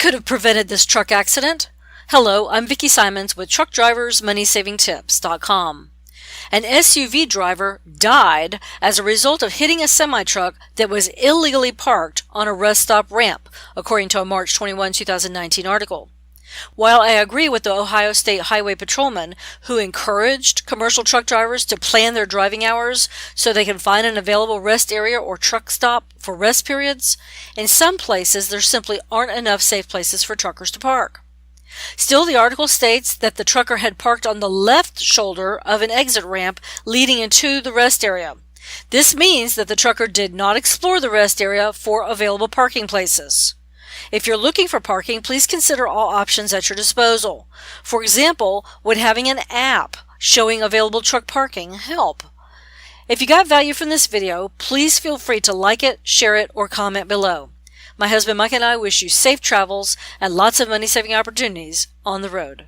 could have prevented this truck accident? Hello, I'm Vicki Simons with TruckDriversMoneySavingTips.com. An SUV driver died as a result of hitting a semi-truck that was illegally parked on a rest stop ramp, according to a March 21, 2019 article. While I agree with the Ohio State Highway Patrolman, who encouraged commercial truck drivers to plan their driving hours so they can find an available rest area or truck stop for rest periods, in some places there simply aren't enough safe places for truckers to park. Still, the article states that the trucker had parked on the left shoulder of an exit ramp leading into the rest area. This means that the trucker did not explore the rest area for available parking places. If you're looking for parking, please consider all options at your disposal. For example, would having an app showing available truck parking help? If you got value from this video, please feel free to like it, share it, or comment below. My husband Mike and I wish you safe travels and lots of money-saving opportunities on the road.